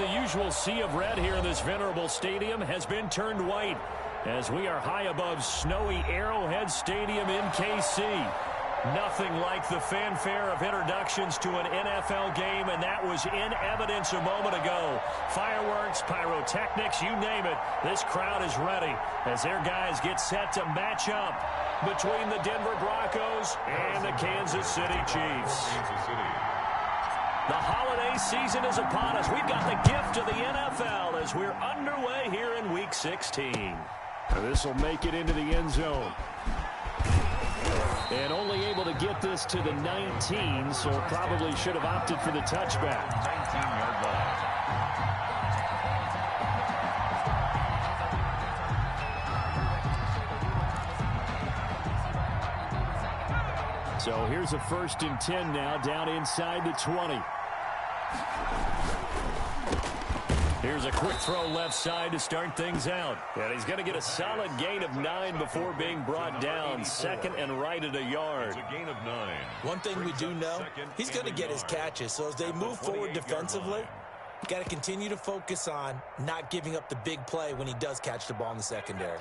The usual sea of red here in this venerable stadium has been turned white as we are high above snowy Arrowhead Stadium in KC. Nothing like the fanfare of introductions to an NFL game, and that was in evidence a moment ago. Fireworks, pyrotechnics, you name it. This crowd is ready as their guys get set to match up between the Denver Broncos and the Kansas City Chiefs. The holiday season is upon us. We've got the gift of the NFL as we're underway here in Week 16. This will make it into the end zone. And only able to get this to the 19, so probably should have opted for the touchback. 19-yard line. So here's a 1st and 10 now, down inside the 20. Here's a quick throw left side to start things out. And he's going to get a solid gain of 9 before being brought down. 2nd and right at a yard. It's a gain of 9. One thing we do know, he's going to get his catches. So as they move forward defensively, got to continue to focus on not giving up the big play when he does catch the ball in the secondary.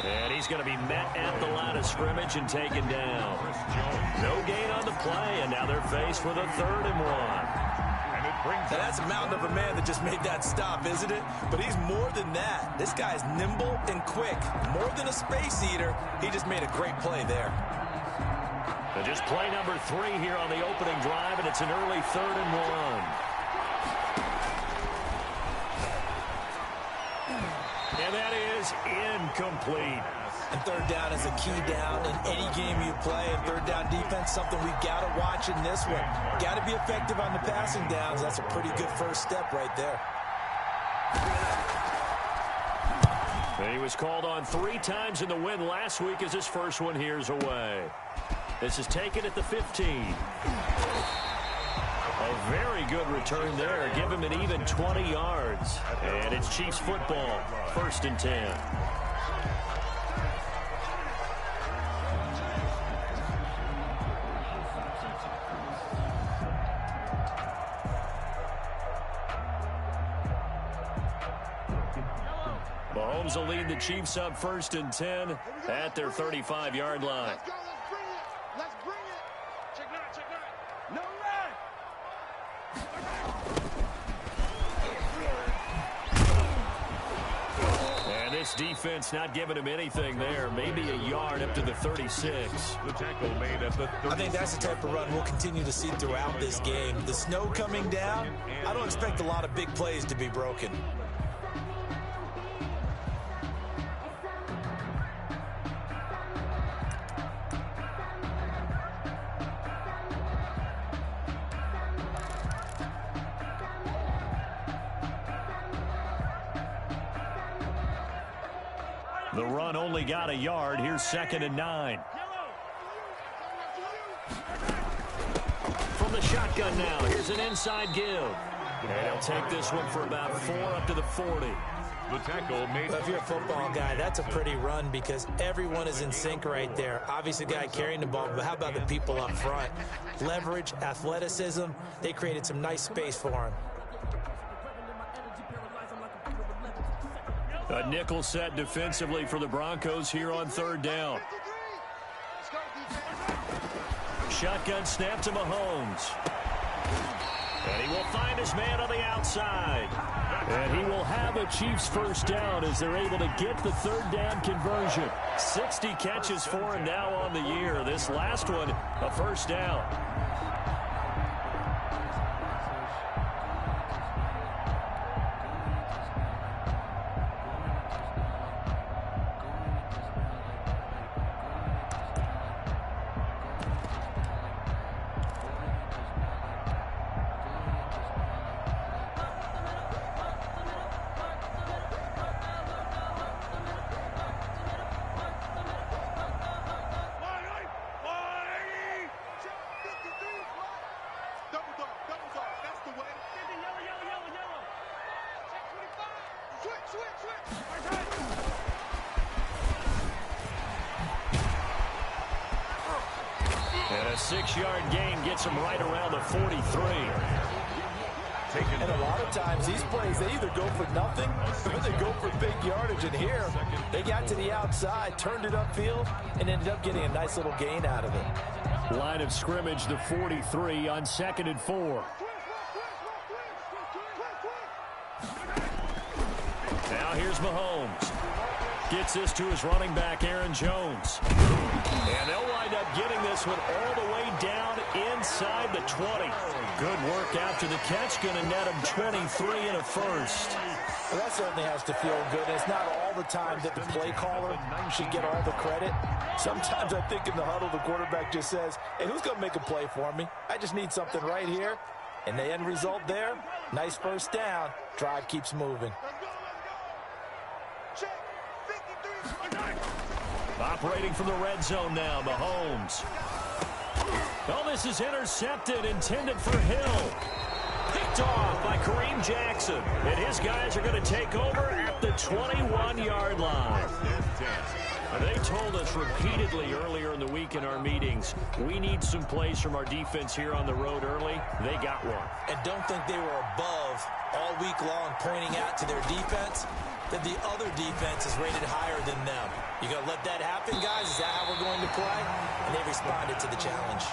And he's going to be met at the line of scrimmage and taken down. No gain on the play, and now they're faced with a 3rd and 1. Now that's a mountain of a man that just made that stop, isn't it? But he's more than that. This guy's nimble and quick. More than a space eater, he just made a great play there. And just play number 3 here on the opening drive, and it's an early 3rd and 1. And that is incomplete. And 3rd down is a key down in any game you play. And 3rd down defense, something we've got to watch in this one. Got to be effective on the passing downs. That's a pretty good first step right there. And he was called on 3 times in the win last week as his first one here's away. This is taken at the 15. A very good return there. Give him an even 20 yards. And it's Chiefs football. 1st and 10. Mahomes will lead the Chiefs up 1st and 10 at their 35-yard line. Let's bring it. Check that. No red. And this defense not giving him anything there. Maybe a yard up to the 36. The tackle made at the 36. I think that's the type of run we'll continue to see throughout this game. The snow coming down, I don't expect a lot of big plays to be broken. The run only got a yard. Here's 2nd and 9. From the shotgun now, here's an inside give. And he'll take this one for about 4 up to the 40. The tackle made. Well, if you're a football guy, that's a pretty run because everyone is in sync right there. Obviously, the guy carrying the ball, but how about the people up front? Leverage, athleticism, they created some nice space for him. A nickel set defensively for the Broncos here on 3rd down. Shotgun snap to Mahomes. And he will find his man on the outside. And he will have a Chiefs 1st down as they're able to get the 3rd down conversion. 60 catches for him now on the year. This last one, a 1st down. A 6-yard gain gets him right around the 43. And a lot of times these plays, they either go for nothing or they go for big yardage. And here, they got to the outside, turned it upfield, and ended up getting a nice little gain out of it. Line of scrimmage, the 43 on 2nd and 4. Now here's Mahomes. Gets this to his running back, Aaron Jones. And they'll wind up getting this one all the way down inside the 20. Good work after the catch. Going to net him 23 and a first. Well, that certainly has to feel good. It's not all the time that the play caller should get all the credit. Sometimes I think in the huddle, the quarterback just says, hey, who's going to make a play for me? I just need something right here. And the end result there, nice first down. Drive keeps moving. Operating from the red zone now, Mahomes. Oh, this is intercepted, intended for Hill. Picked off by Kareem Jackson. And his guys are going to take over at the 21-yard line. They told us repeatedly earlier in the week in our meetings, we need some plays from our defense here on the road early. They got one. And don't think they were above all week long pointing out to their defense that the other defense is rated higher than them. You going to let that happen, guys? Is that how we're going to play? And they responded to the challenge.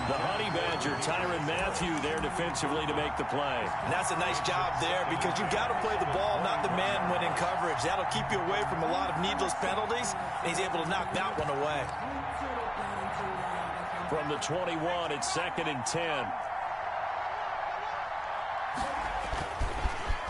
The Honey Badger, Tyrann Mathieu, there defensively to make the play. And that's a nice job there because you've got to play the ball, not the man when in coverage. That'll keep you away from a lot of needless penalties, and he's able to knock that one away. From the 21, it's 2nd and 10.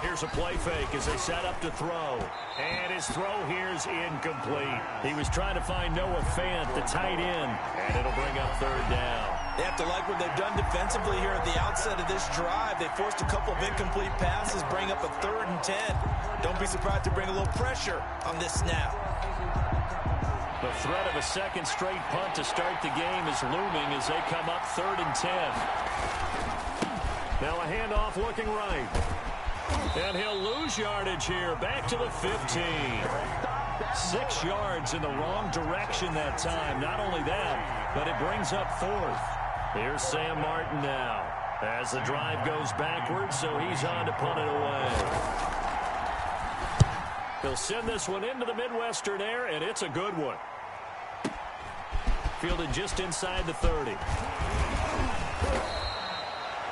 Here's a play fake as they set up to throw. And his throw here's incomplete. He was trying to find Noah Fant, the tight end, and it'll bring up 3rd down. They have to like what they've done defensively here at the outset of this drive. They forced a couple of incomplete passes, bring up a 3rd and 10. Don't be surprised to bring a little pressure on this snap. The threat of a second straight punt to start the game is looming as they come up 3rd and 10. Now a handoff looking right. And he'll lose yardage here. Back to the 15. 6 yards in the wrong direction that time. Not only that, but it brings up 4th. Here's Sam Martin now as the drive goes backwards, so he's on to punt it away. He'll send this one into the Midwestern air, and it's a good one. Fielded just inside the 30.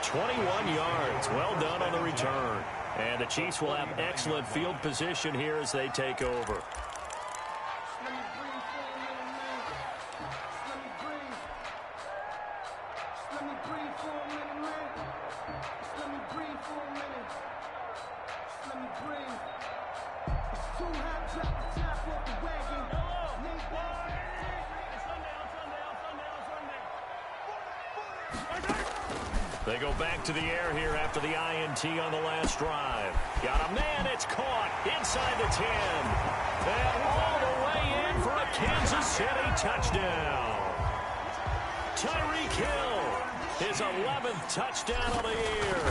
21 yards. Well done on the return. And the Chiefs will have excellent field position here as they take over. They go back to the air here after the INT on the last drive. Got a man, it's caught inside the 10. And all the way in for a Kansas City touchdown. Tyreek Hill, his 11th touchdown of the year.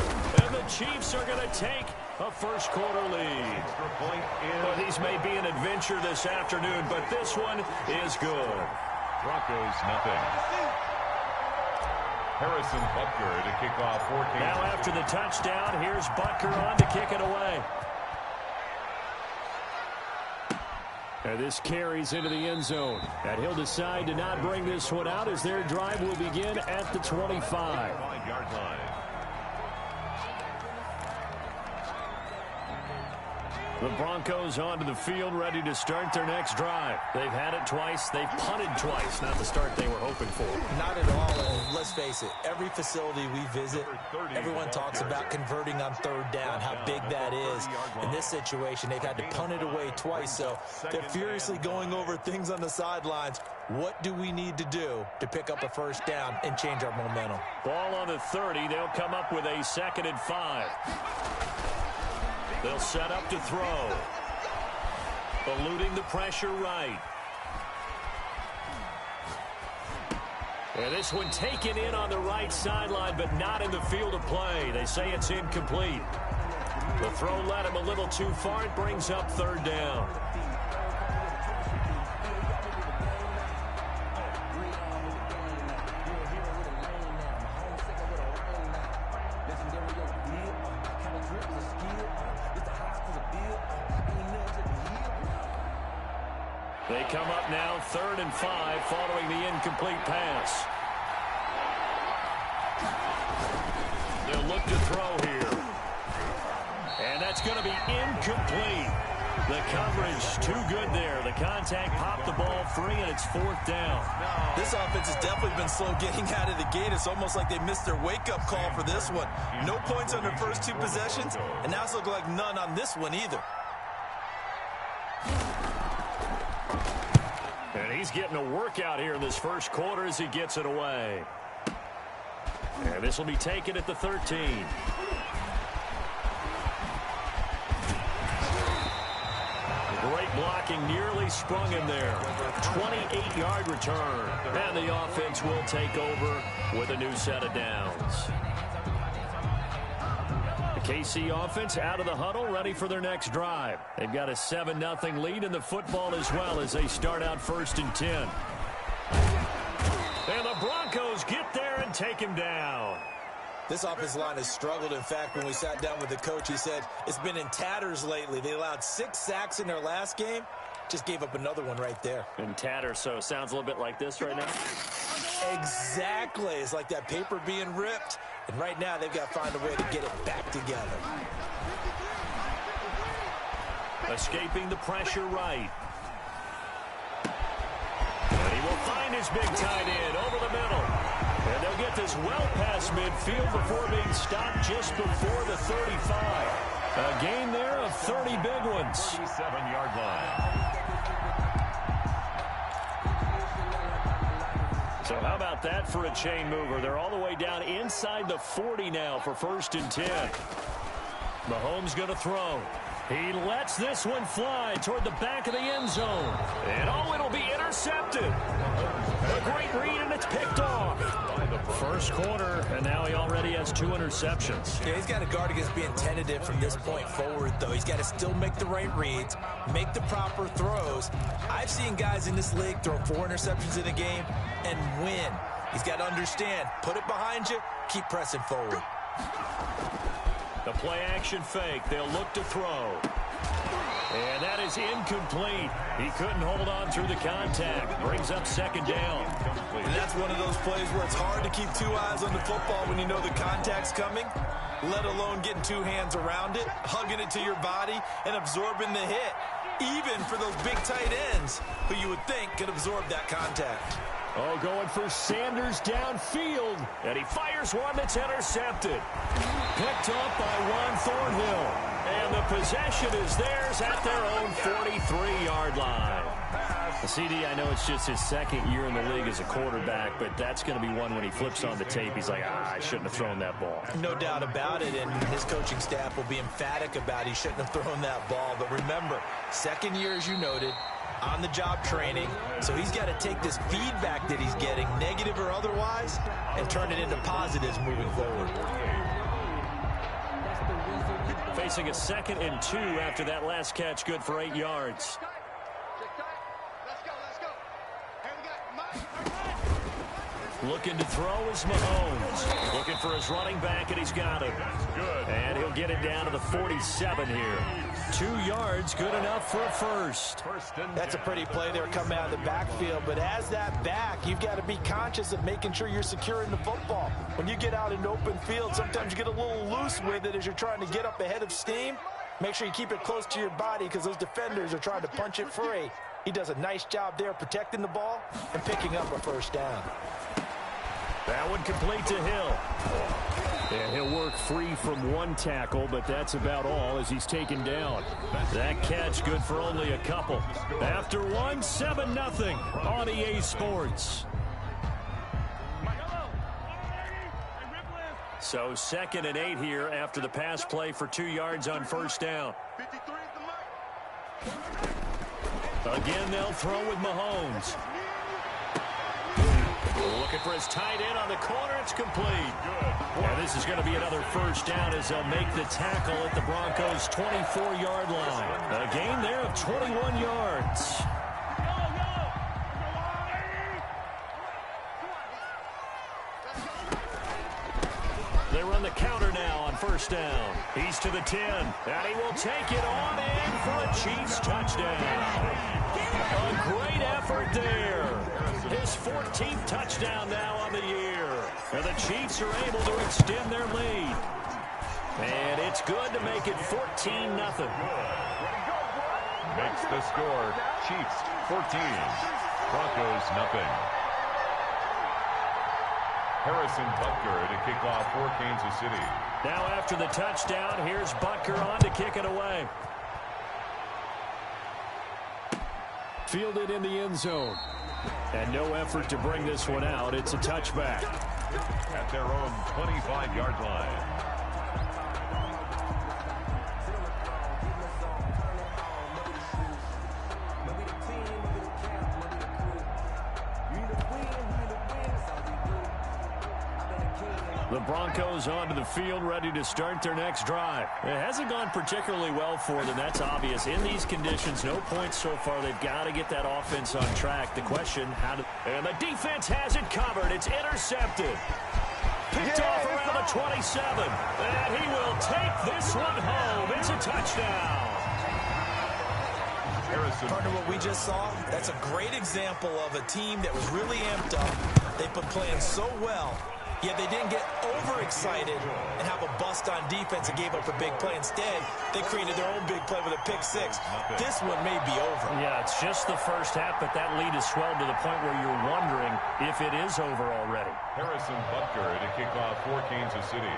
And the Chiefs are going to take a first quarter lead. Well, these may be an adventure this afternoon, but this one is good. Broncos, nothing. Harrison Butker to kick off 14. Now after the touchdown, here's Butker on to kick it away. And this carries into the end zone. And he'll decide to not bring this one out as their drive will begin at the 25. 5-yard line. The Broncos onto the field, ready to start their next drive. They've had it twice. They've punted twice. Not the start they were hoping for. Not at all. And let's face it, every facility we visit, everyone talks about converting on 3rd down, how big that is. In this situation, they've had to punt it away twice, so they're furiously going over things on the sidelines. What do we need to do to pick up a first down and change our momentum? Ball on the 30. They'll come up with a 2nd and 5. They'll set up to throw. Eluding the pressure right. And this one taken in on the right sideline, but not in the field of play. They say it's incomplete. The throw led him a little too far. It brings up 3rd down. They come up now 3rd and 5 following the incomplete pass. They'll look to throw here. And that's going to be incomplete. The coverage too good there. The contact popped the ball free, and it's 4th down. This offense has definitely been slow getting out of the gate. It's almost like they missed their wake-up call for this one. No points on their first 2 possessions, and now it's looking like none on this one either. And he's getting a workout here in this first quarter as he gets it away. And this will be taken at the 13. Great blocking, nearly sprung him there. 28-yard return. And the offense will take over with a new set of downs. The KC offense out of the huddle, ready for their next drive. They've got a 7-0 lead in the football as well as they start out 1st and 10. And the Broncos get there and take him down. This offensive line has struggled. In fact, when we sat down with the coach, he said it's been in tatters lately. They allowed 6 sacks in their last game. Just gave up another one right there. In tatters, so it sounds a little bit like this right now? Exactly. It's like that paper being ripped. And right now, they've got to find a way to get it back together. Escaping the pressure right. And he will find his big tight end over the middle. And they'll get this well past midfield before being stopped just before the 35. A gain there of 30 big ones. 37-yard line. So how about that for a chain mover? They're all the way down inside the 40 now for 1st and 10. Mahomes going to throw. He lets this one fly toward the back of the end zone. And it'll be intercepted. A great read, and it's picked off. First quarter, and now he already has 2 interceptions. Yeah, he's got to guard against being tentative from this point forward, though. He's got to still make the right reads, make the proper throws. I've seen guys in this league throw 4 interceptions in a game and win. He's got to understand, put it behind you, keep pressing forward. The play-action fake. They'll look to throw. And that is incomplete. He couldn't hold on through the contact. Brings up 2nd down. And that's one of those plays where it's hard to keep 2 eyes on the football when you know the contact's coming, let alone getting 2 hands around it, hugging it to your body, and absorbing the hit. Even for those big tight ends who you would think could absorb that contact. Oh, going for Sanders downfield. And he fires one that's intercepted. Picked up by Juan Thornhill. And the possession is theirs at their own 43-yard line. The CD, I know it's just his 2nd year in the league as a quarterback, but that's going to be one when he flips on the tape. He's like, I shouldn't have thrown that ball. No doubt about it, and his coaching staff will be emphatic about he shouldn't have thrown that ball. But remember, 2nd year, as you noted, on-the-job training, so he's got to take this feedback that he's getting, negative or otherwise, and turn it into positives moving forward. Facing a 2nd and 2 after that last catch, good for 8 yards. Looking to throw is Mahomes. Looking for his running back, and he's got him. Good. And he'll get it down to the 47 here. 2 yards, good enough for a first. That's a pretty play there coming out of the backfield, but as that back, you've got to be conscious of making sure you're securing the football. When you get out in open field, sometimes you get a little loose with it as you're trying to get up ahead of steam. Make sure you keep it close to your body because those defenders are trying to punch it free. He does a nice job there protecting the ball and picking up a first down. That one complete to Hill. And he'll work free from 1 tackle, but that's about all as he's taken down. That catch good for only a couple. After 1, 7-0 on EA Sports. So 2nd and 8 here after the pass play for 2 yards on first down. Again, they'll throw with Mahomes. Looking for his tight end on the corner. It's complete. And this is going to be another first down as they'll make the tackle at the Broncos' 24-yard line. A gain there of 21 yards. They run the counter now on first down. He's to the 10, and he will take it on in for a Chiefs touchdown. A great effort there. His 14th touchdown now on the year. And the Chiefs are able to extend their lead. And it's good to make it 14-0. Makes the score Chiefs 14, Broncos nothing. Harrison Butker to kick off for Kansas City. Now after the touchdown, here's Butker on to kick it away. Fielded in the end zone. And no effort to bring this one out. It's a touchback. At their own 25-yard line. The Broncos onto the field, ready to start their next drive. It hasn't gone particularly well for them. That's obvious. In these conditions, no points so far. They've got to get that offense on track. The question, and the defense has it covered. It's intercepted. Picked off around the 27. And he will take this one home. It's a touchdown. Partner, what we just saw, that's a great example of a team that was really amped up. They've been playing so well. Yet they didn't get overexcited and have a bust on defense and gave up a big play. Instead, they created their own big play with a pick six. This one may be over. Yeah, it's just the first half, but that lead has swelled to the point where you're wondering if it is over already. Harrison Butker to kick off for Kansas City.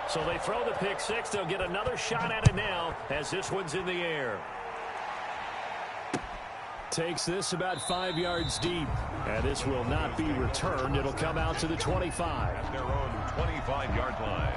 So they throw the pick six. They'll get another shot at it now as this one's in the air. Takes this about 5 yards deep. And this will not be returned. It'll come out to the 25. At their own 25-yard line.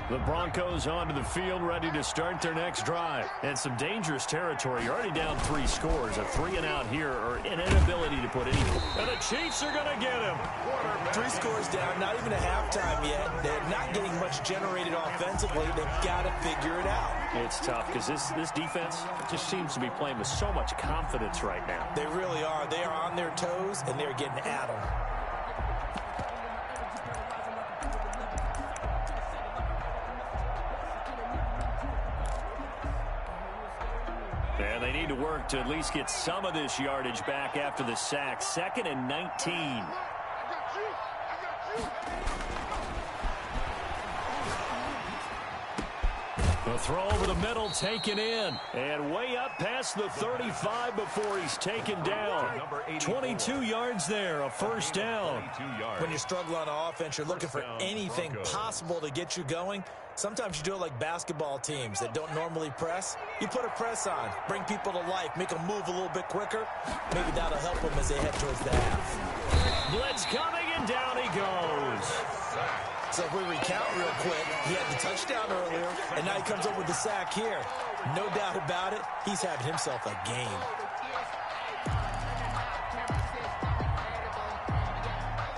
The Broncos onto the field, ready to start their next drive. And some dangerous territory. You're already down 3 scores. A 3-and-out here, or an inability to put anything. And the Chiefs are going to get him. 3 scores down, not even a halftime yet. They're not getting much generated offensively. They've got to figure it out. It's tough because this defense just seems to be playing with so much confidence right now. They really are. They are on their toes, and they're getting at them. And they need to work to at least get some of this yardage back after the sack. 2nd and 19. The throw over the middle, taken in. And way up past the 35 before he's taken down. 22 yards there, a first down. When you struggle on offense, you're looking for anything possible to get you going. Sometimes you do it like basketball teams that don't normally press. You put a press on, bring people to life, make them move a little bit quicker. Maybe that'll help them as they head towards the half. Blitz coming, and down he goes. So if we recount real quick, he had the touchdown earlier, and now he comes up with the sack here. No doubt about it, he's having himself a game.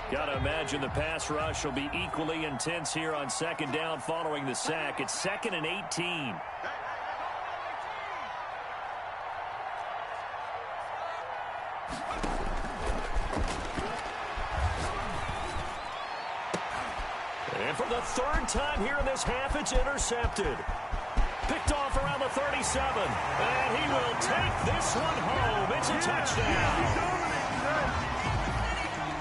Got to imagine the pass rush will be equally intense here on 2nd down following the sack. It's 2nd and 18. And for the 3rd time here in this half, it's intercepted. Picked off around the 37. And he will take this one home. It's a touchdown.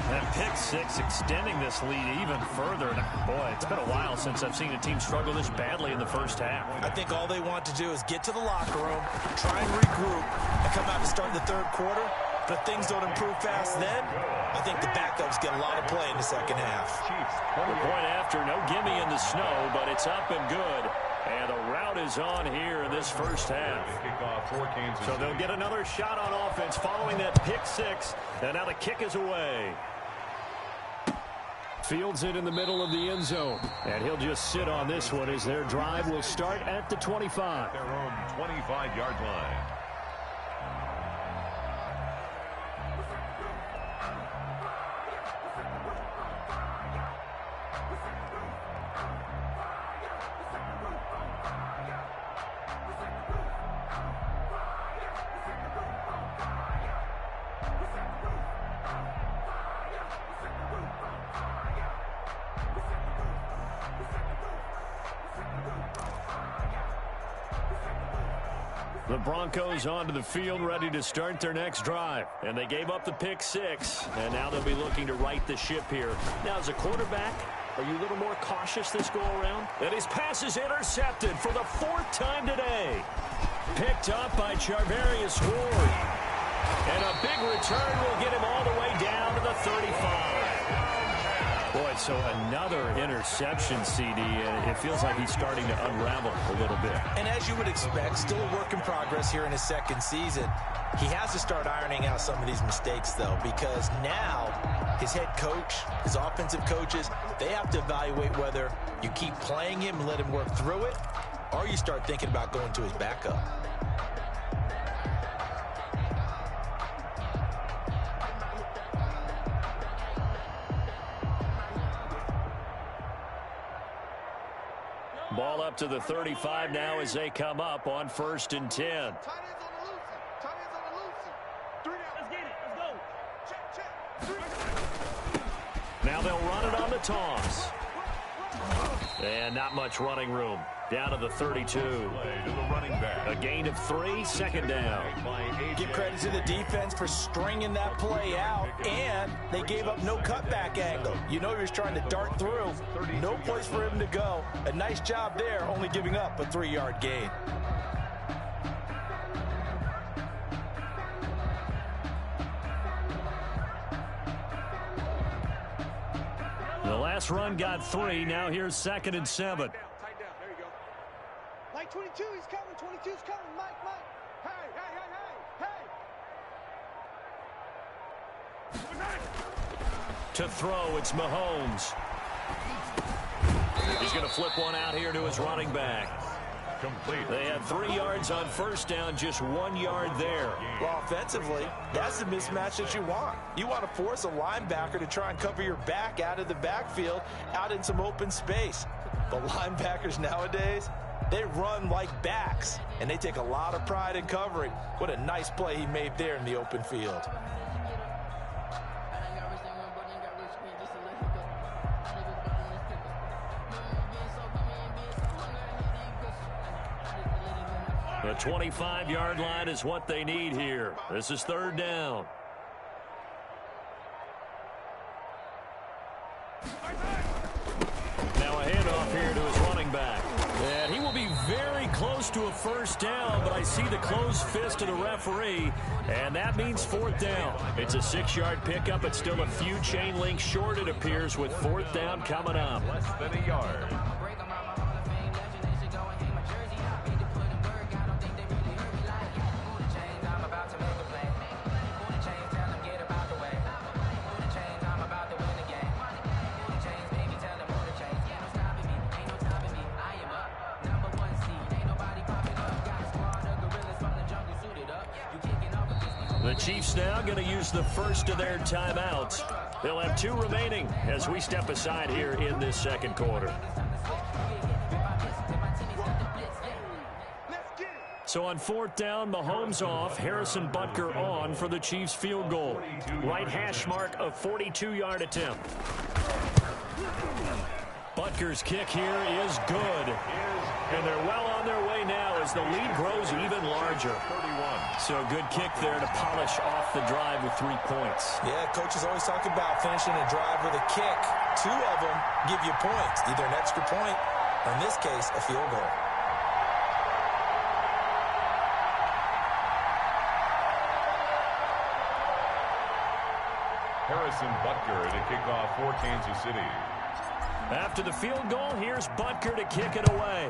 That pick six extending this lead even further. Boy, it's been a while since I've seen a team struggle this badly in the first half. I think all they want to do is get to the locker room, try and regroup, and come out to start the 3rd quarter. But if things don't improve fast then, I think the backups get a lot of play in the 2nd half. The point after, no gimme in the snow, but it's up and good. And the route is on here in this first half. So they'll get another shot on offense following that pick six. And now the kick is away. Fields it in the middle of the end zone. And he'll just sit on this one as their drive will start at the 25. Their own 25-yard line. The Broncos onto the field, ready to start their next drive. And they gave up the pick 6, and now they'll be looking to right the ship here. Now, as a quarterback, are you a little more cautious this go-around? And his pass is intercepted for the 4th time today. Picked up by Charvarius Ward. And a big return will get him all the way down to the 35. Boy, so another interception, CD. It feels like he's starting to unravel a little bit. And as you would expect, still a work in progress here in his 2nd season. He has to start ironing out some of these mistakes, though, because now his head coach, his offensive coaches, they have to evaluate whether you keep playing him and let him work through it, or you start thinking about going to his backup. Ball up to the 35 now as they come up on 1st and 10. Now they'll run it on the toss. And not much running room. Down to the 32. A gain of 3, 2nd down. Give credit to the defense for stringing that play out, and they gave up no cutback angle. You know he was trying to dart through. No place for him to go. A nice job there, only giving up a 3-yard gain. The last run got 3. Now here's 2nd and 7. Tight down. There you go. Mike 22, he's coming. 22's coming. Mike. Hey. To throw, it's Mahomes. He's going to flip one out here to his running back. Complete. They had 3 yards on 1st down, just 1 yard there. Well, offensively, that's the mismatch that you want. You want to force a linebacker to try and cover your back out of the backfield, out in some open space. The linebackers nowadays, they run like backs, and they take a lot of pride in covering. What a nice play he made there in the open field. The 25-yard line is what they need here. This is 3rd down. Now a handoff here to his running back. And he will be very close to a 1st down, but I see the closed fist of the referee, and that means 4th down. It's a 6-yard pickup. It's still a few chain links short, it appears, with 4th down coming up. Less than a yard. The Chiefs now going to use the first of their timeouts. They'll have 2 remaining as we step aside here in this 2nd quarter. So on 4th down, Mahomes off, Harrison Butker on for the Chiefs field goal. Right hash mark, a 42-yard attempt. Butker's kick here is good. And they're well on their way now as the lead grows even larger. 31. So a good kick there to polish off the drive with 3 points. Yeah, coaches always talk about finishing a drive with a kick. 2 of them give you points, either an extra point or, in this case, a field goal. Harrison Butker to kick off for Kansas City. After the field goal, here's Butker to kick it away.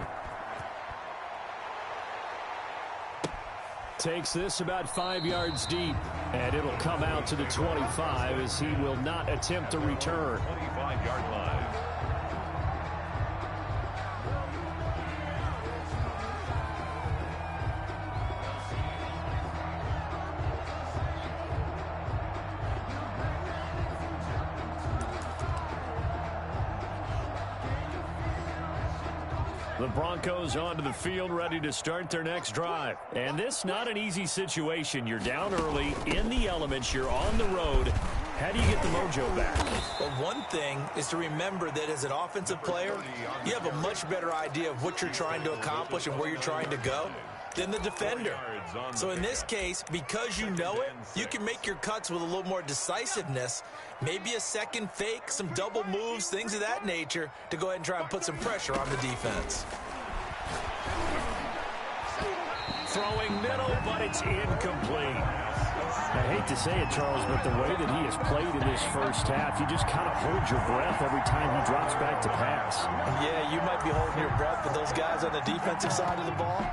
Takes this about 5 yards deep, and it'll come out to the 25 as he will not attempt a return. 25-yard line. The Broncos onto the field, ready to start their next drive. And this not an easy situation. You're down early, in the elements, you're on the road. How do you get the mojo back? Well, one thing is to remember that as an offensive player, you have a much better idea of what you're trying to accomplish and where you're trying to go. than the defender. So in this case, because you know it, you can make your cuts with a little more decisiveness, maybe a second fake, some double moves, things of that nature, to go ahead and try and put some pressure on the defense. Throwing middle, but it's incomplete. I hate to say it, Charles, but the way that he has played in this first half, you just kind of hold your breath every time he drops back to pass. Yeah, you might be holding your breath, but those guys on the defensive side of the ball,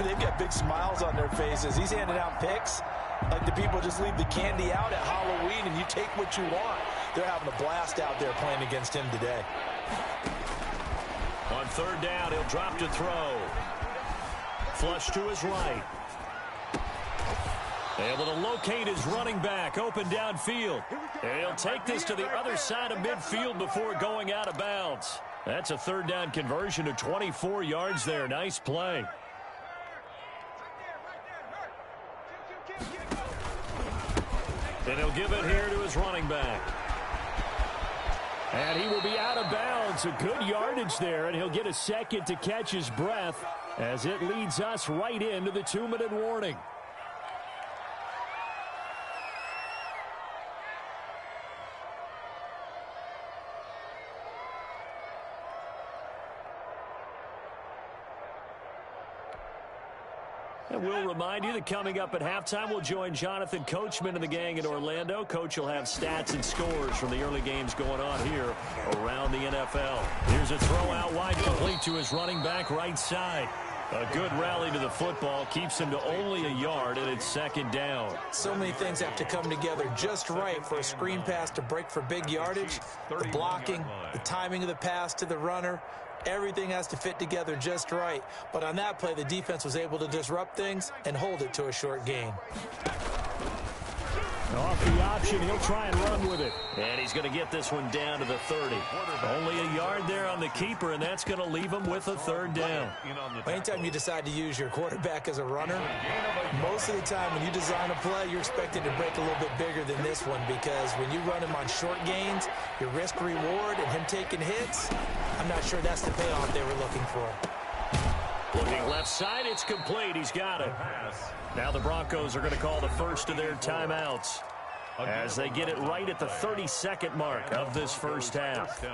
they've got big smiles on their faces. He's handing out picks like the people just leave the candy out at Halloween and you take what you want. They're having a blast out there playing against him today. On third down, he'll drop to throw. Flush to his right. Able to locate his running back open downfield. And he'll take this to the other side of midfield before going out of bounds. That's a third down conversion to 24 yards there. Nice play. And he'll give it here to his running back. And he will be out of bounds. A good yardage there, and he'll get a second to catch his breath as it leads us right into the 2-minute warning. And we'll remind you that coming up at halftime, we'll join Jonathan Coachman and the gang in Orlando. Coach will have stats and scores from the early games going on here around the NFL. Here's a throw out wide, complete to his running back right side. A good rally to the football keeps him to only a yard, and it's second down. So many things have to come together just right for a screen pass to break for big yardage. The blocking, the timing of the pass to the runner. Everything has to fit together just right. But on that play, the defense was able to disrupt things and hold it to a short gain. Off the option, he'll try and run with it. And he's going to get this one down to the 30. Only a yard there on the keeper, and that's going to leave him with a third down. Anytime you decide to use your quarterback as a runner, most of the time when you design a play, you're expected to break a little bit bigger than this one, because when you run him on short gains, your risk-reward and him taking hits, I'm not sure that's the payoff they were looking for. Looking left side, it's complete. He's got it. Now the Broncos are going to call the first of their timeouts as they get it right at the 32nd mark of this first half.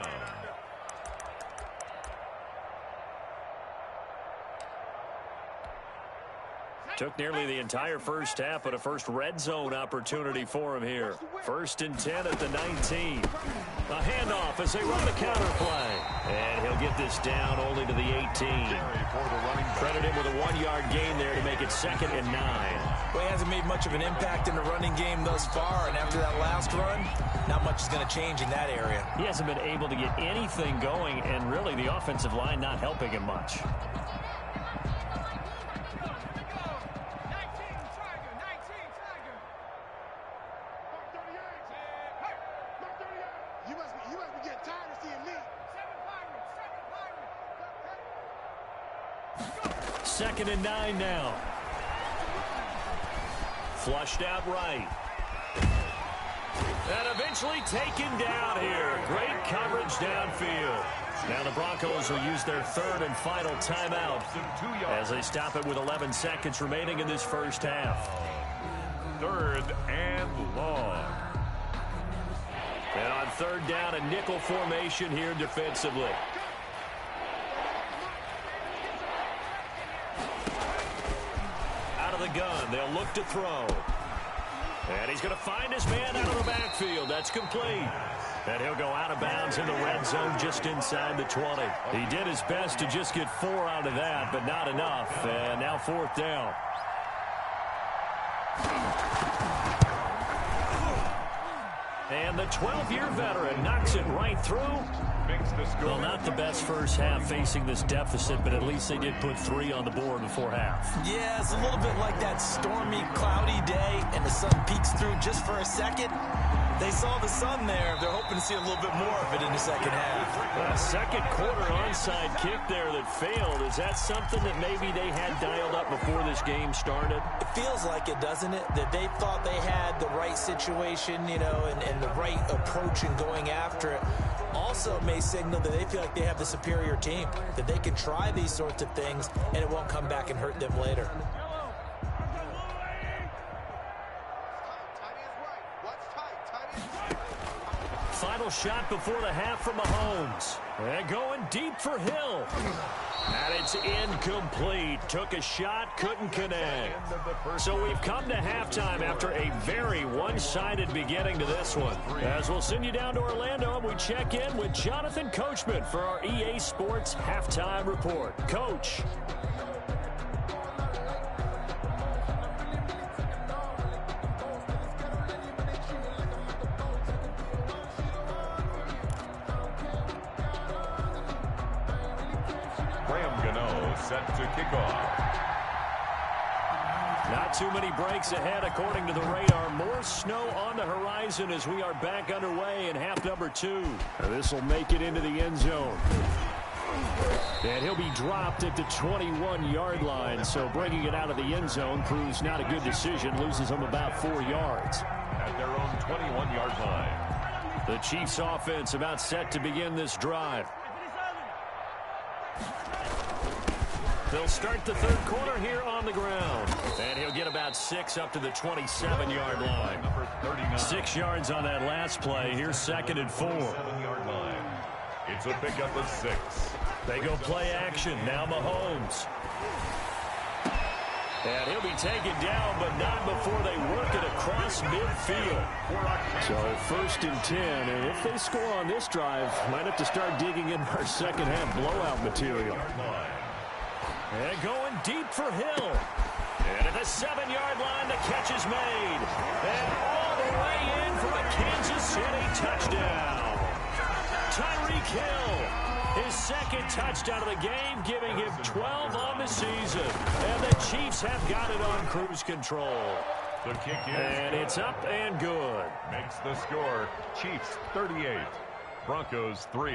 Took nearly the entire first half, but a first red zone opportunity for him here. 1st and 10 at the 19. A handoff as they run the counter play. And he'll get this down only to the 18. Credit him with a 1-yard gain there to make it 2nd and 9. Well, he hasn't made much of an impact in the running game thus far, and after that last run, not much is going to change in that area. He hasn't been able to get anything going, and really the offensive line not helping him much. Second and 9 now. Flushed out right. And eventually taken down here. Great coverage downfield. Now the Broncos will use their third and final timeout as they stop it with 11 seconds remaining in this first half. 3rd and long. And on third down, a nickel formation here defensively. Out of the gun, they'll look to throw. And he's going to find his man out of the backfield. That's complete. And he'll go out of bounds in the red zone just inside the 20. He did his best to just get 4 out of that, but not enough. And now 4th down. And the 12-year veteran knocks it right through. Well, not the best first half facing this deficit, but at least they did put 3 on the board before half. Yeah, it's a little bit like that stormy, cloudy day, and the sun peeks through just for a second. They saw the sun there. They're hoping to see a little bit more of it in the second half. A second quarter onside kick there that failed. Is that something that maybe they had dialed up before this game started? It feels like it, doesn't it? That they thought they had the right situation, you know, and the right approach in going after it. Also may signal that they feel like they have the superior team, that they can try these sorts of things and it won't come back and hurt them later. final shot before the half from Mahomes. And going deep for Hill. And it's incomplete. Took a shot, couldn't connect. So we've come to halftime after a very one-sided beginning to this one. As we'll send you down to Orlando, and we check in with Jonathan Coachman for our EA Sports Halftime Report. Coach. Set to kick off. Not too many breaks ahead according to the radar. More snow on the horizon as we are back underway in half number 2. This will make it into the end zone. And he'll be dropped at the 21-yard line, so bringing it out of the end zone proves not a good decision. Loses him about 4 yards. At their own 21-yard line. The Chiefs offense about set to begin this drive. They'll start the third quarter here on the ground. And he'll get about 6 up to the 27-yard line. 6 yards on that last play. Here's 2nd and 4. 7-yard line. It's a pickup of 6. They go play action. Now Mahomes. And he'll be taken down, but not before they work it across midfield. So 1st and 10, and if they score on this drive, might have to start digging in our second half blowout material. And going deep for Hill. And at the 7-yard line, the catch is made. And all the way in for a Kansas City touchdown. Tyreek Hill, his 2nd touchdown of the game, giving him 12 on the season. And the Chiefs have got it on cruise control. The kick is and good. It's up and good. Makes the score Chiefs 38, Broncos 3.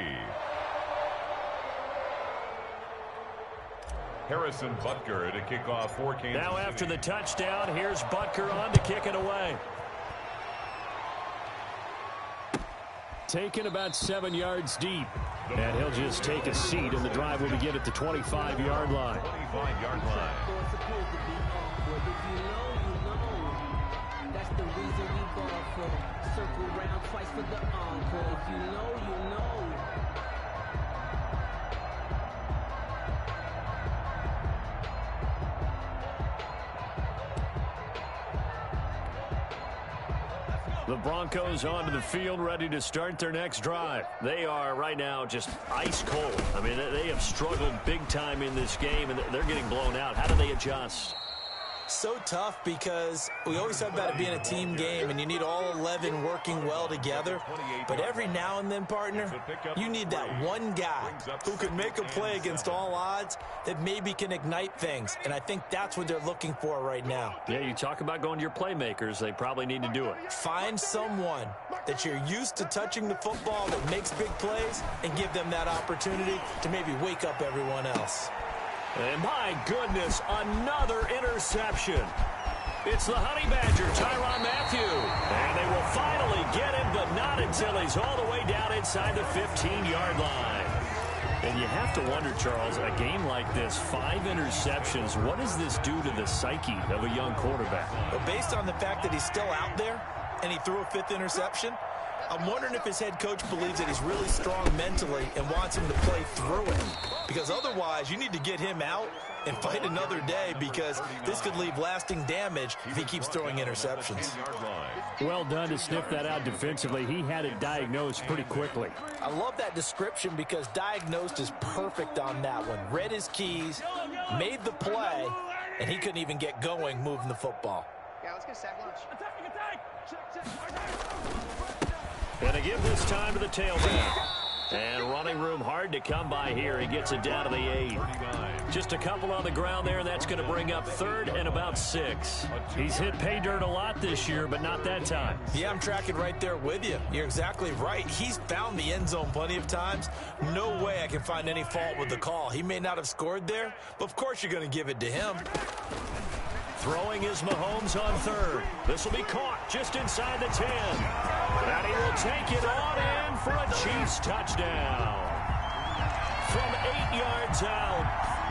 Harrison Butker to kick off for Kansas Now City. after the touchdown, here's Butker on to kick it away. Taken about 7 yards deep. And he'll just take a seat, and the drive will begin at the 25-yard line. 25-yard line. That's the reason we ball for. Circle round twice for the encore. If you know, you know. The Broncos onto the field, ready to start their next drive. They are right now just ice cold. I mean, they have struggled big time in this game, and they're getting blown out. How do they adjust? So tough because we always talk about it being a team game and you need all 11 working well together. But every now and then, partner, you need that one guy who can make a play against all odds that maybe can ignite things. And I think that's what they're looking for right now. Yeah, you talk about going to your playmakers. They probably need to do it. Find someone that you're used to touching the football that makes big plays and give them that opportunity to maybe wake up everyone else. And my goodness, another interception. It's the Honey Badger, Tyrann Mathieu. And they will finally get him, but not until he's all the way down inside the 15-yard line. And you have to wonder, Charles, a game like this, 5 interceptions, what does this do to the psyche of a young quarterback? But based on the fact that he's still out there and he threw a 5th interception, I'm wondering if his head coach believes that he's really strong mentally and wants him to play through it. Because otherwise, you need to get him out and fight another day, because this could leave lasting damage if he keeps throwing interceptions. Well done to sniff that out defensively. He had it diagnosed pretty quickly. I love that description because diagnosed is perfect on that one. Read his keys, made the play, and he couldn't even get going moving the football. Yeah, let's get sack lunch. Attack! Check. And to give this time to the tailback. And running room hard to come by here. He gets it down to the 8. Just a couple on the ground there, and that's going to bring up 3rd and about 6. He's hit pay dirt a lot this year, but not that time. Yeah, I'm tracking right there with you. You're exactly right. He's found the end zone plenty of times. No way I can find any fault with the call. He may not have scored there, but of course you're going to give it to him. Throwing is Mahomes on 3rd. This will be caught just inside the 10. And he will take it on in for a Chiefs touchdown. From 8 yards out.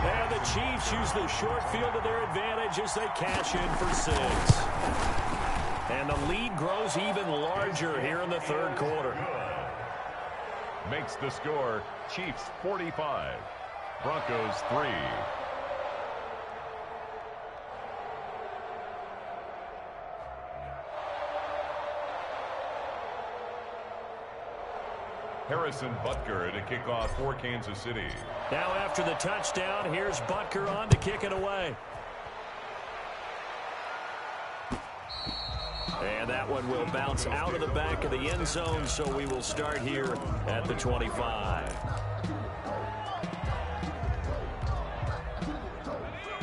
And the Chiefs use the short field to their advantage as they cash in for 6. And the lead grows even larger here in the 3rd quarter. makes the score Chiefs 45, Broncos 3. Harrison Butker to kick off for Kansas City. Now after the touchdown, here's Butker on to kick it away. And that one will bounce out of the back of the end zone, so we will start here at the 25.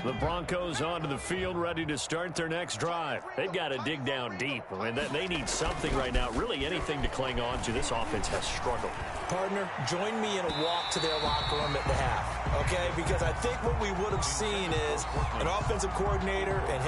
The Broncos onto the field, ready to start their next drive. They've got to dig down deep. I mean, they need something right now, really anything to cling on to. This offense has struggled. Partner, join me in a walk to their locker room at the half, okay? Because I think what we would have seen is an offensive coordinator and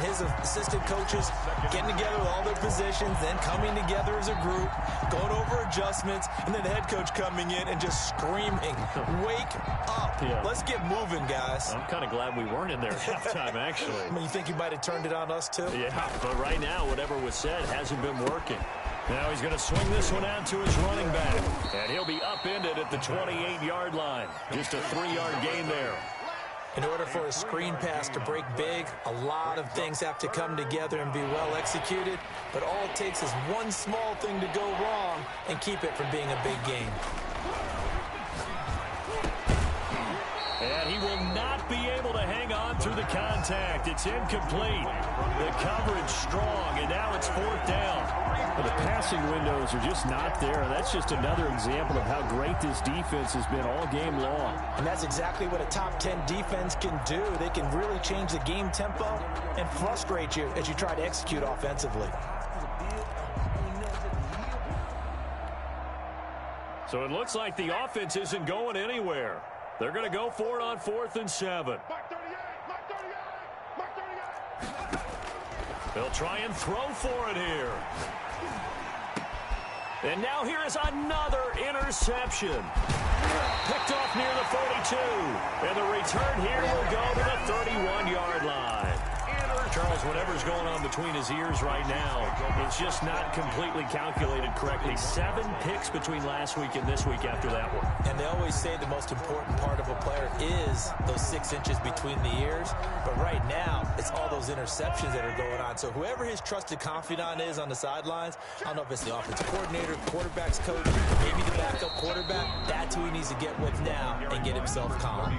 his assistant coaches getting together with all their positions, then coming together as a group, going over adjustments, and then the head coach coming in and just screaming, "Wake up. Yeah. Let's get moving, guys." I'm kind of glad we weren't in there at halftime, actually. I mean, you think he might have turned it on us, too? Yeah, but right now, whatever was said hasn't been working. Now he's going to swing this one out to his running back. And he'll be upended at the 28-yard line. Just a 3-yard gain there. In order for a screen pass to break big, a lot of things have to come together and be well executed. But all it takes is one small thing to go wrong and keep it from being a big game. And he will not be able to hang on through the contact. It's incomplete. The coverage strong, and now it's 4th down. Well, the passing windows are just not there. That's just another example of how great this defense has been all game long. And that's exactly what a top 10 defense can do. They can really change the game tempo and frustrate you as you try to execute offensively. So it looks like the offense isn't going anywhere. They're going to go for it on 4th and 7. They'll try and throw for it here. And now here is another interception. Picked off near the 42. And the return here will go to the 31-yard line. Charles, whatever's going on between his ears right now, it's just not completely calculated correctly. 7 picks between last week and this week after that one. And they always say the most important part of a player is those 6 inches between the ears. But right now, it's all those interceptions that are going on. So whoever his trusted confidant is on the sidelines, I don't know if it's the offensive coordinator, quarterback's coach, maybe the backup quarterback, that's who he needs to get with now and get himself calm.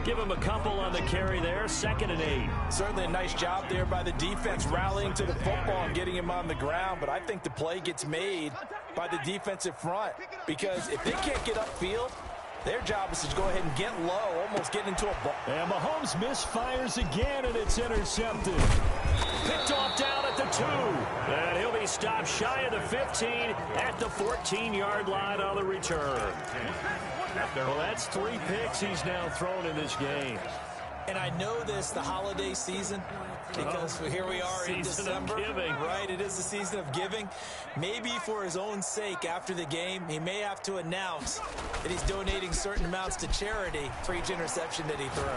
Give him a couple on the carry there, 2nd and 8. Certainly a nice job there by the defense, rallying to the football and getting him on the ground. But I think the play gets made by the defensive front, because if they can't get upfield, their job is to go ahead and get low, almost get into a ball. And Mahomes misfires again, and it's intercepted. Picked off down at the 2. And he'll be stopped shy of the 15 at the 14-yard line on the return. Well, that's 3 picks he's now thrown in this game. And I know this, the holiday season, because here we are in December. Right, it is the season of giving. Maybe for his own sake, after the game, he may have to announce that he's donating certain amounts to charity for each interception that he threw.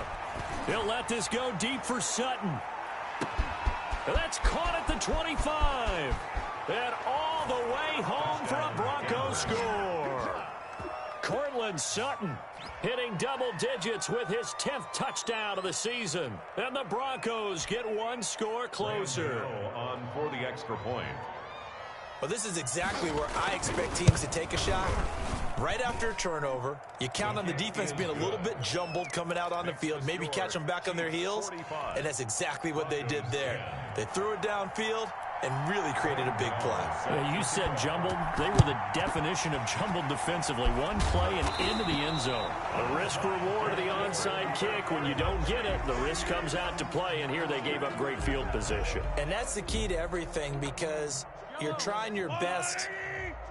He'll let this go deep for Sutton. That's caught at the 25. And all the way home for a Broncos score. Cortland Sutton hitting double digits with his 10th touchdown of the season. And the Broncos get 1 score closer. On for the extra point. Well, this is exactly where I expect teams to take a shot. Right after a turnover, you count on the defense being a little bit jumbled coming out on the field, maybe catch them back on their heels, and that's exactly what they did there. They threw it downfield and really created a big play. You said jumbled. They were the definition of jumbled defensively. One play and into the end zone. The risk-reward of the onside kick. When you don't get it, the risk comes out to play, and here they gave up great field position. And that's the key to everything, because you're trying your best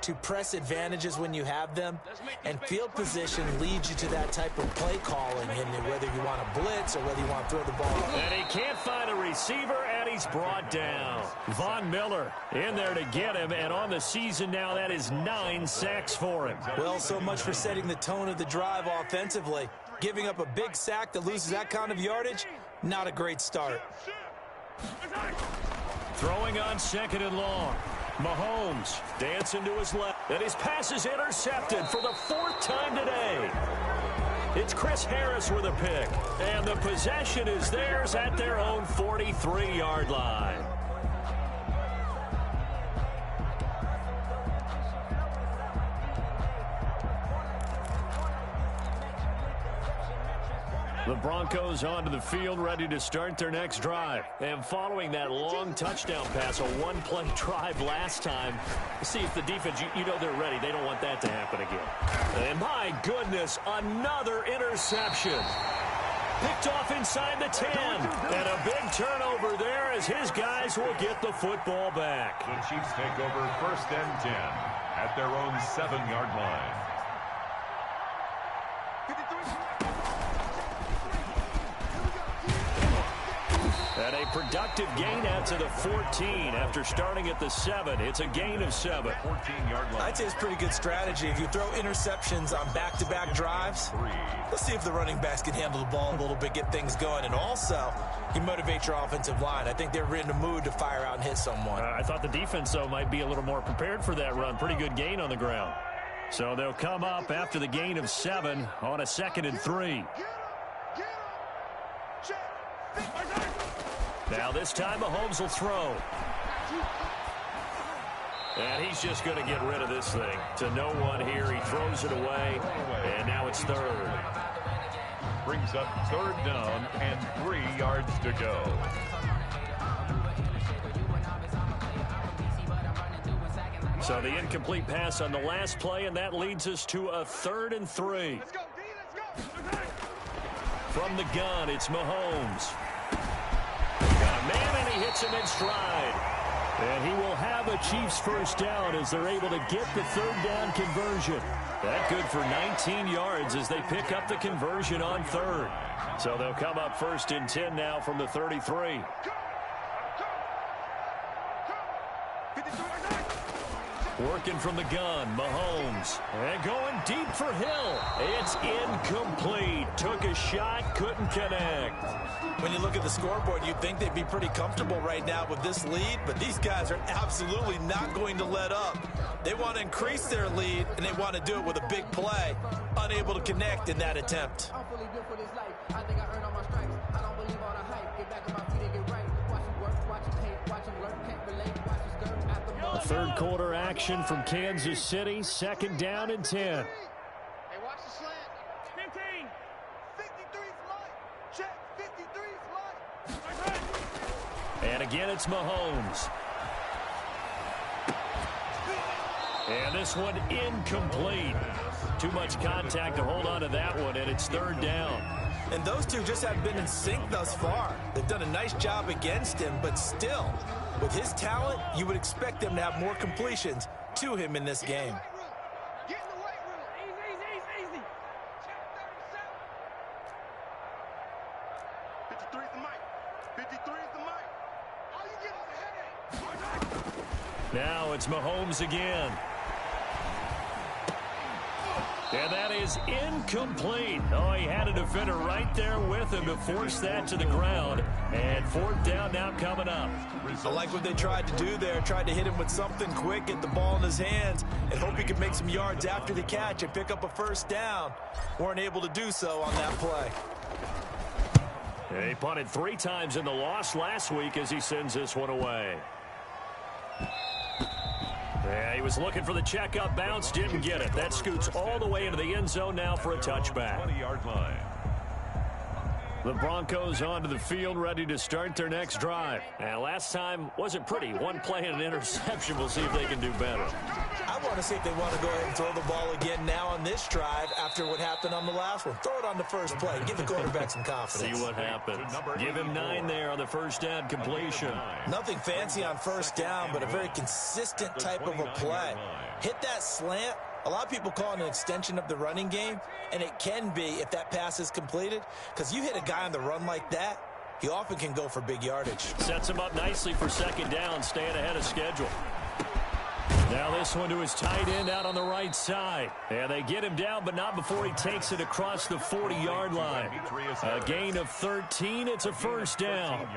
to press advantages when you have them, and field position leads you to that type of play calling, and whether you want to blitz or whether you want to throw the ball. And he can't find a receiver, and he's brought down. Von Miller in there to get him, and on the season now, that is 9 sacks for him. Well, so much for setting the tone of the drive offensively. Giving up a big sack that loses that kind of yardage, not a great start. Throwing on 2nd and long. Mahomes dancing to his left. And his pass is intercepted for the 4th time today. It's Chris Harris with a pick. And the possession is theirs at their own 43-yard line. The Broncos onto the field, ready to start their next drive. And following that long touchdown pass, a one-play drive last time, see if the defense, you know they're ready. They don't want that to happen again. And my goodness, another interception. Picked off inside the 10. And a big turnover there as his guys will get the football back. The Chiefs take over 1st and 10 at their own 7-yard line. And a productive gain out to the 14 after starting at the 7. It's a gain of 7. 14-yard line. I'd say it's pretty good strategy. If you throw interceptions on back-to-back drives, let's see if the running backs can handle the ball a little bit, get things going. And also, you motivate your offensive line. I think they're in the mood to fire out and hit someone. I thought the defense, though, might be a little more prepared for that run. Pretty good gain on the ground. So they'll come up after the gain of 7 on a 2nd and 3. Now this time Mahomes will throw. And he's just going to get rid of this thing. To no one here. He throws it away. And now it's 3rd. Brings up 3rd down and 3 yards to go. So the incomplete pass on the last play, and that leads us to a 3rd and 3. From the gun, it's Mahomes. Got a man, and he hits him in stride. And he will have a Chiefs 1st down as they're able to get the 3rd down conversion. That good for 19 yards as they pick up the conversion on 3rd. So they'll come up 1st and 10 now from the 33. Working from the gun, Mahomes. And going deep for Hill. It's incomplete. Took a shot, couldn't connect. When you look at the scoreboard, you'd think they'd be pretty comfortable right now with this lead, but these guys are absolutely not going to let up. They want to increase their lead, and they want to do it with a big play. Unable to connect in that attempt. Third quarter action from Kansas City. 2nd down and 10. Hey, watch the slant. 15. 53's light. Check. 53's light. And again, it's Mahomes. And this one incomplete. Too much contact to hold on to that one, and it's 3rd down. And those two just haven't been in sync thus far. They've done a nice job against him, but still, with his talent, you would expect them to have more completions to him in this game. Get in the weight room. Easy. Check 37. 53's the mic. 53's the mic. All you get is a headache. Now it's Mahomes again. And that is incomplete. Oh, he had a defender right there with him to force that to the ground. And 4th down now coming up. I like what they tried to do there. Tried to hit him with something quick, get the ball in his hands, and hope he could make some yards after the catch and pick up a 1st down. Weren't able to do so on that play. He punted 3 times in the loss last week as he sends this one away. Yeah, he was looking for the checkup bounce, didn't get it. That scoots all the way into the end zone now for a touchback. 20-yard line. The Broncos onto the field, ready to start their next drive. And last time wasn't pretty. One play and an interception. We'll see if they can do better. I want to see if they want to go ahead and throw the ball again now on this drive after what happened on the last one. Throw it on the first play. Give the quarterback some confidence. See what happens. Give him 9 there on the 1st down completion. Nothing fancy on 1st down, but a very consistent type of a play. Hit that slant. A lot of people call it an extension of the running game, and it can be if that pass is completed, because you hit a guy on the run like that, he often can go for big yardage. Sets him up nicely for 2nd down, staying ahead of schedule. Now this one to his tight end out on the right side. And they get him down, but not before he takes it across the 40-yard line. A gain of 13. It's a 1st down.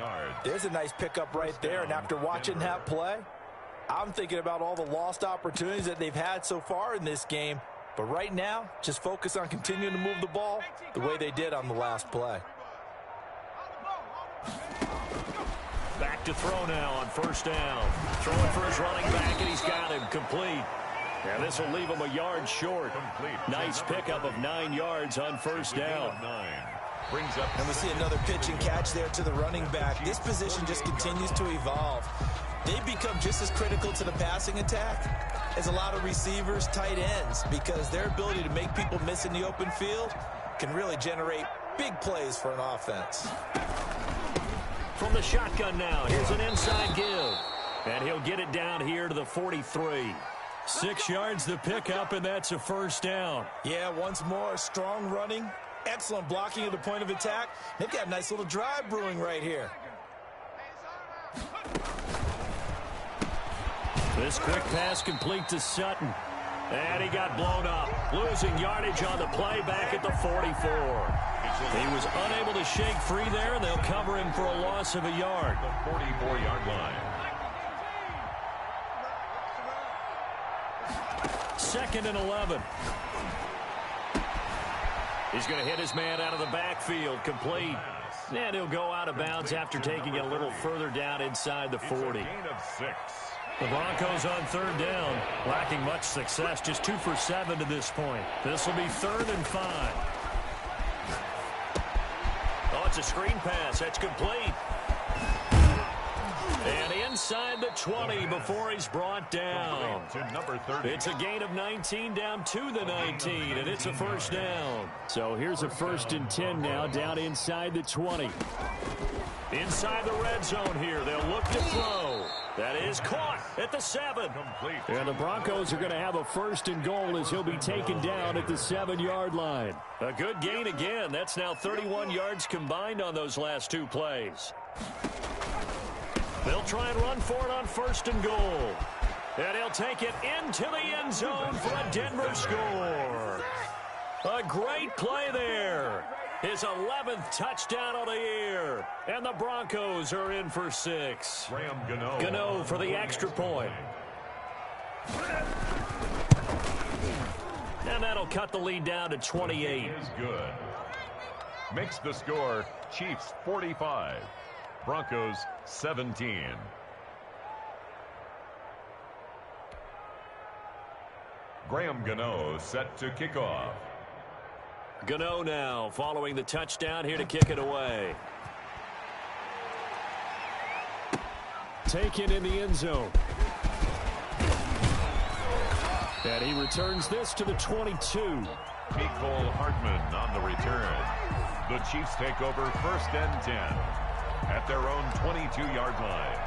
There's a nice pickup right there, and after watching that play, I'm thinking about all the lost opportunities that they've had so far in this game. But right now, just focus on continuing to move the ball the way they did on the last play. Back to throw now on first down. Throwing for his running back, and he's got him complete. And this will leave him a yard short. Nice pickup of 9 yards on first down. And we see another pitch and catch there to the running back. This position just continues to evolve. They've become just as critical to the passing attack as a lot of receivers, tight ends, because their ability to make people miss in the open field can really generate big plays for an offense. From the shotgun now, here's an inside give. And he'll get it down here to the 43. 6 yards the pickup, and that's a first down. Yeah, once more, strong running, excellent blocking at the point of attack. They've got a nice little drive brewing right here. This quick pass complete to Sutton. And he got blown up. Losing yardage on the play back at the 44. He was unable to shake free there, and they'll cover him for a loss of a yard. The 44-yard line. 2nd and 11. He's going to hit his man out of the backfield, complete. And he'll go out of bounds after taking it a little further down inside the 40. Gain of 6. The Broncos on 3rd down, lacking much success, just 2 for 7 to this point. This will be 3rd and 5. Oh, it's a screen pass. That's complete. And inside the 20 before he's brought down. To number 30. It's a gain of 19 down to the 19, and it's a first down. So here's a 1st and 10 now, down inside the 20. Inside the red zone here, they'll look to throw. That is caught at the 7. Complete. And the Broncos are going to have a 1st and goal as he'll be taken down at the 7-yard line. A good gain again. That's now 31 yards combined on those last 2 plays. They'll try and run for it on 1st and goal. And he'll take it into the end zone for a Denver score. A great play there. His 11th touchdown of the year. And the Broncos are in for 6. Graham Gano. Gano for the extra point. And that'll cut the lead down to 28. Is good. Makes the score Chiefs 45. Broncos 17. Graham Gano set to kick off. Gano now following the touchdown here to kick it away. Taken in the end zone. And he returns this to the 22. Mecole Hardman on the return. The Chiefs take over 1st and 10 at their own 22-yard line.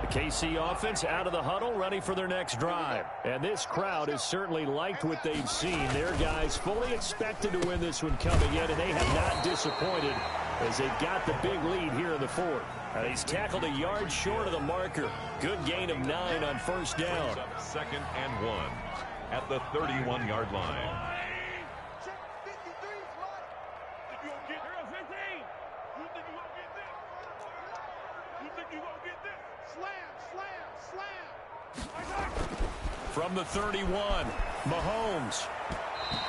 The KC offense out of the huddle, ready for their next drive. And this crowd has certainly liked what they've seen. Their guys fully expected to win this one coming in, and they have not disappointed as they got the big lead here in the 4th. He's tackled a yard short of the marker. Good gain of 9 on 1st down. 2nd and 1 at the 31-yard line. From the 31, Mahomes.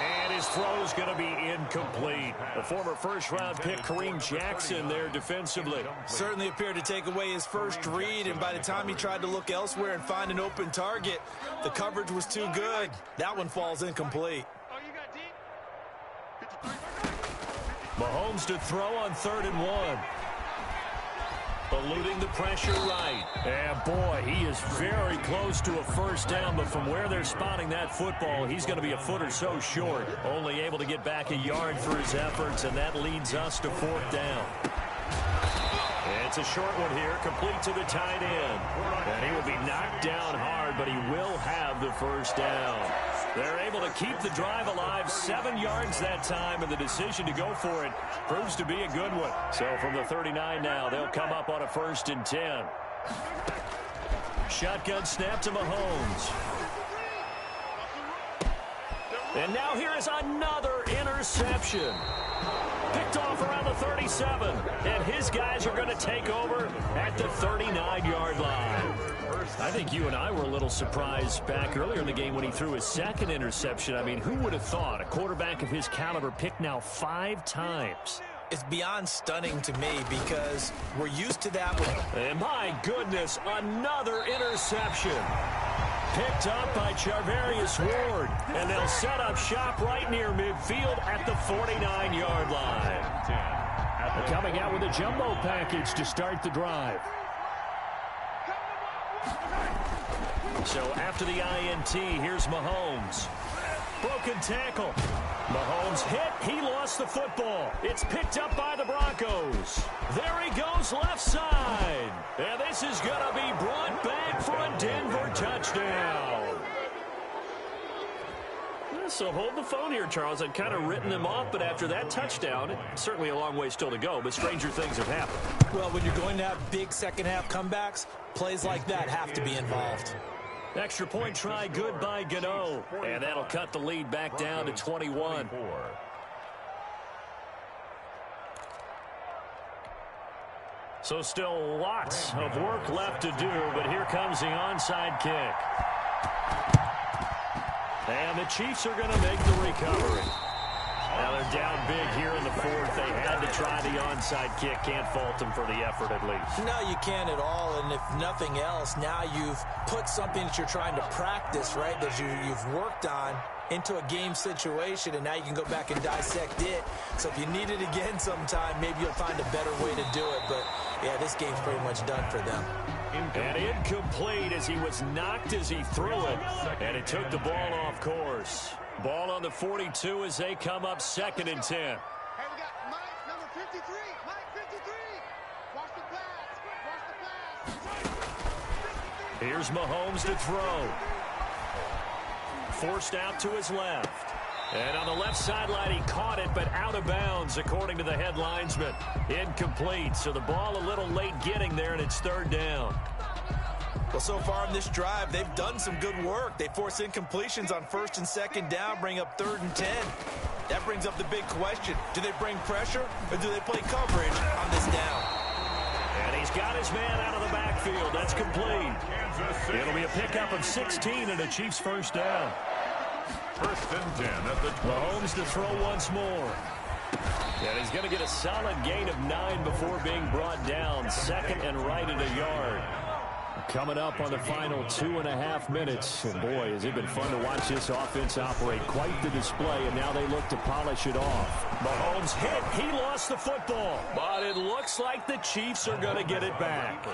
And his throw's going to be incomplete. The former 1st-round pick, Kareem Jackson, there defensively. Certainly appeared to take away his first read, and by the time he tried to look elsewhere and find an open target, the coverage was too good. That one falls incomplete. Mahomes to throw on 3rd and 1. Eluding the pressure right. And boy, he is very close to a 1st down, but from where they're spotting that football, he's going to be a foot or so short. Only able to get back a yard for his efforts, and that leads us to 4th down. It's a short one here, complete to the tight end. And he will be knocked down hard, but he will have the 1st down. They're able to keep the drive alive, 7 yards that time, and the decision to go for it proves to be a good one. So from the 39 now, they'll come up on a 1st and 10. Shotgun snap to Mahomes. And now here is another interception. Picked off around the 37. And his guys are going to take over at the 39-yard line. I think you and I were a little surprised back earlier in the game when he threw his second interception. I mean, who would have thought a quarterback of his caliber picked now 5 times? It's beyond stunning to me because we're used to that one. And my goodness, another interception. Picked up by Charvarius Ward. And they'll set up shop right near midfield at the 49-yard line. They're coming out with a jumbo package to start the drive. So after the INT, here's Mahomes. Broken tackle. Mahomes hit. He lost the football. It's picked up by the Broncos. There he goes left side. And this is going to be brought back for a Denver touchdown. So hold the phone here, Charles. I'd kind of written him off, but after that touchdown, certainly a long way still to go, but stranger things have happened. Well, when you're going to have big second-half comebacks, plays like that have to be involved. Extra point try good by Gano. And that'll cut the lead back down to 21. So still lots of work left to do, but here comes the onside kick. And the Chiefs are going to make the recovery. Now they're down big here in the fourth. They had to try the onside kick. Can't fault them for the effort at least. No, you can't at all. And if nothing else, now you've put something that you're trying to practice, right, that you've worked on into a game situation, and now you can go back and dissect it. So if you need it again sometime, maybe you'll find a better way to do it. But, yeah, this game's pretty much done for them. And incomplete as he was knocked as he threw it. And it took the ball off course. Ball on the 42 as they come up 2nd and 10. Hey, we got Mike, number 53. Mike, 53. Watch the pass. Here's Mahomes to throw. Forced out to his left. And on the left sideline, he caught it, but out of bounds, according to the head linesman. Incomplete, so the ball a little late getting there, and it's 3rd down. Well, so far in this drive, they've done some good work. They force incompletions on 1st and 2nd down, bring up 3rd and 10. That brings up the big question. Do they bring pressure, or do they play coverage on this down? And he's got his man out of the backfield. That's complete. It'll be a pickup of 16 and a Chiefs 1st down. 1st and 10 at the 20. Mahomes to throw once more. And he's going to get a solid gain of 9 before being brought down. 2nd and right at a yard. Coming up on the final 2.5 minutes. And boy, has it been fun to watch this offense operate. Quite the display, and now they look to polish it off. Mahomes hit. He lost the football. But it looks like the Chiefs are going to get it back.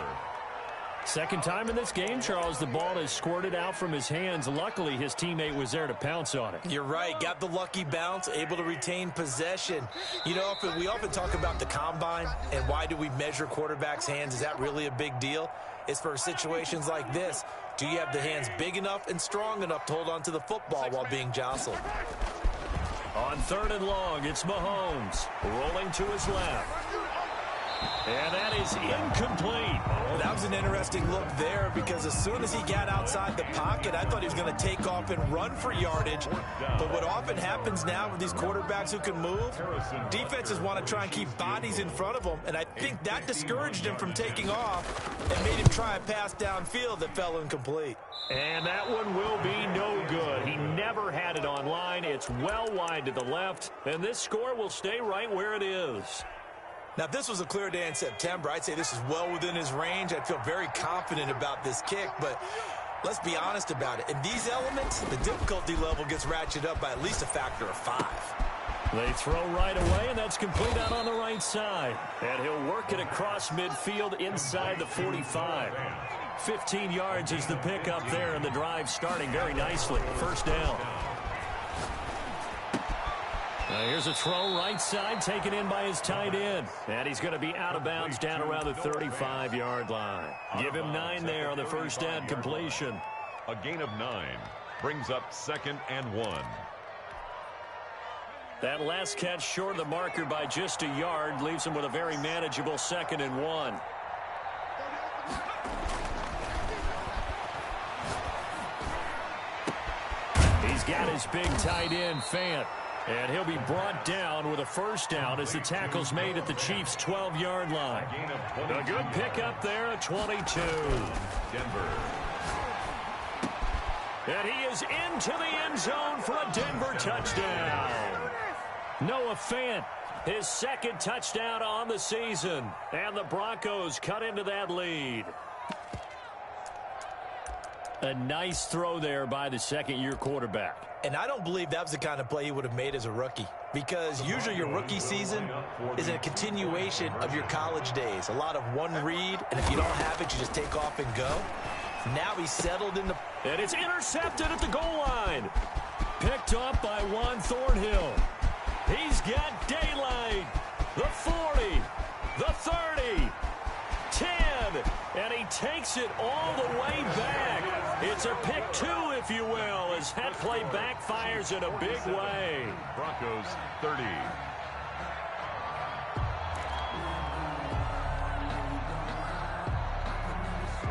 Second time in this game, Charles, the ball has squirted out from his hands. Luckily, his teammate was there to pounce on it. You're right. Got the lucky bounce, able to retain possession. You know, we often talk about the combine and why do we measure quarterbacks' hands. Is that really a big deal? It's for situations like this. Do you have the hands big enough and strong enough to hold on to the football while being jostled? On 3rd and long, it's Mahomes rolling to his left. And that is incomplete. Well, that was an interesting look there because as soon as he got outside the pocket, I thought he was going to take off and run for yardage. But what often happens now with these quarterbacks who can move, defenses want to try and keep bodies in front of them. And I think that discouraged him from taking off and made him try a pass downfield that fell incomplete. And that one will be no good. He never had it on line. It's well wide to the left. And this score will stay right where it is. Now, if this was a clear day in September, I'd say this is well within his range. I'd feel very confident about this kick, but let's be honest about it. In these elements, the difficulty level gets ratcheted up by at least a factor of 5. They throw right away, and that's complete out on the right side. And he'll work it across midfield inside the 45. 15 yards is the pickup there, and the drive starting very nicely. 1st down. Here's a throw right side taken in by his tight end. And he's going to be out of bounds down around the 35-yard line. Give him 9 there on the 1st down completion. A gain of 9 brings up 2nd and 1. That last catch short of the marker by just a yard leaves him with a very manageable 2nd and 1. He's got his big tight end, Fant. And he'll be brought down with a first down as the tackle's made at the Chiefs' 12-yard line. A good pickup there at 22. Denver. And he is into the end zone for a Denver touchdown. Noah Fant, his second touchdown on the season. And the Broncos cut into that lead. A nice throw there by the second-year quarterback. And I don't believe that was the kind of play he would have made as a rookie, because usually your rookie season is a continuation of your college days. A lot of one read, and if you don't have it, you just take off and go. Now he's settled in the... And it's intercepted at the goal line. Picked up by Juan Thornhill. He's got daylight. The 40, the 30, 10, and he takes it all the way back. It's a pick two, if you will, as that play backfires in a big way. Broncos 30.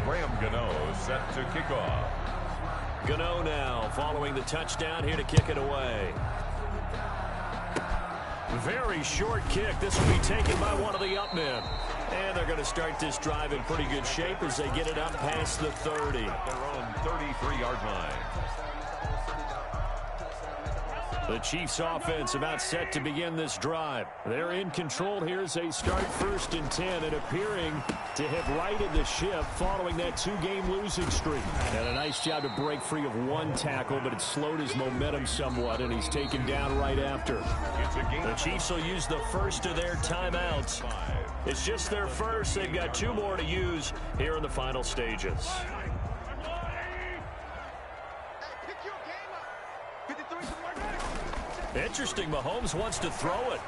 Graham Gano set to kick off. Gano now following the touchdown here to kick it away. Very short kick. This will be taken by one of the up men. And they're going to start this drive in pretty good shape as they get it up past the 30. At their own 33-yard line. The Chiefs offense about set to begin this drive. They're in control here as they start 1st and 10 and appearing to have righted the ship following that 2-game losing streak. And a nice job to break free of one tackle, but it slowed his momentum somewhat, and he's taken down right after. The Chiefs will use the first of their timeouts. It's just their first. They've got 2 more to use here in the final stages. Interesting, Mahomes wants to throw it.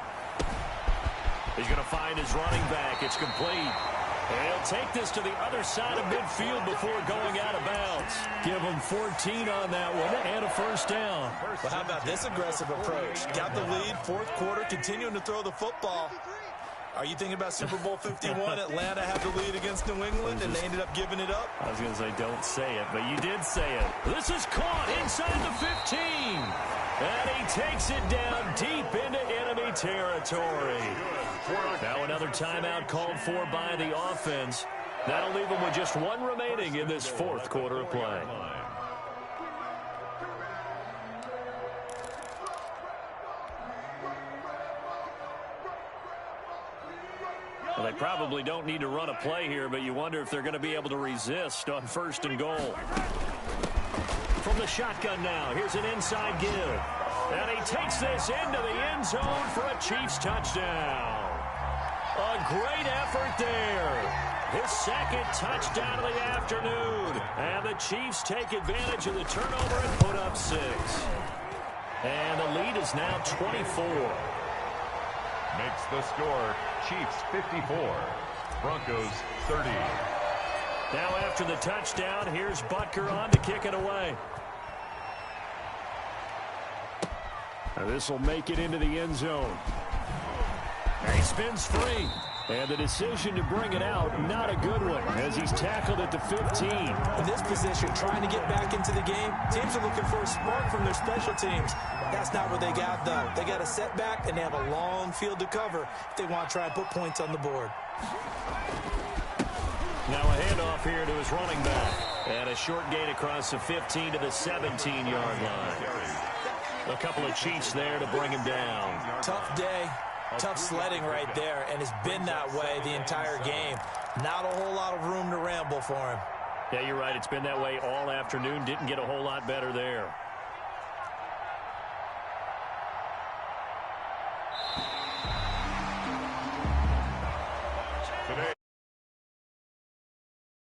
He's going to find his running back. It's complete. And he'll take this to the other side of midfield before going out of bounds. Give him 14 on that one and a first down. Well, how about this aggressive approach? Got the lead, 4th quarter, continuing to throw the football. Are you thinking about Super Bowl 51? Atlanta had the lead against New England, and they ended up giving it up? I was going to say, don't say it, but you did say it. This is caught inside the 15. And he takes it down deep into enemy territory. Now another timeout called for by the offense. That'll leave them with just 1 remaining in this 4th quarter of play. Well, they probably don't need to run a play here, but you wonder if they're going to be able to resist on 1st and goal. From the shotgun now, here's an inside give. And he takes this into the end zone for a Chiefs touchdown. A great effort there. His 2nd touchdown of the afternoon. And the Chiefs take advantage of the turnover and put up 6. And the lead is now 24. Makes the score Chiefs 54, Broncos 30. Now after the touchdown, here's Butker on to kick it away. Now this will make it into the end zone. And he spins free. And the decision to bring it out, not a good one, as he's tackled at the 15. In this position, trying to get back into the game, teams are looking for a spark from their special teams. That's not what they got, though. They got a setback, and they have a long field to cover if they want to try and put points on the board. Now a handoff here to his running back. And a short gain across the 15 to the 17-yard line. A couple of Chiefs there to bring him down. Tough day. Tough sledding right there, and it's been that way the entire game. Not a whole lot of room to ramble for him. Yeah, you're right. It's been that way all afternoon. Didn't get a whole lot better there.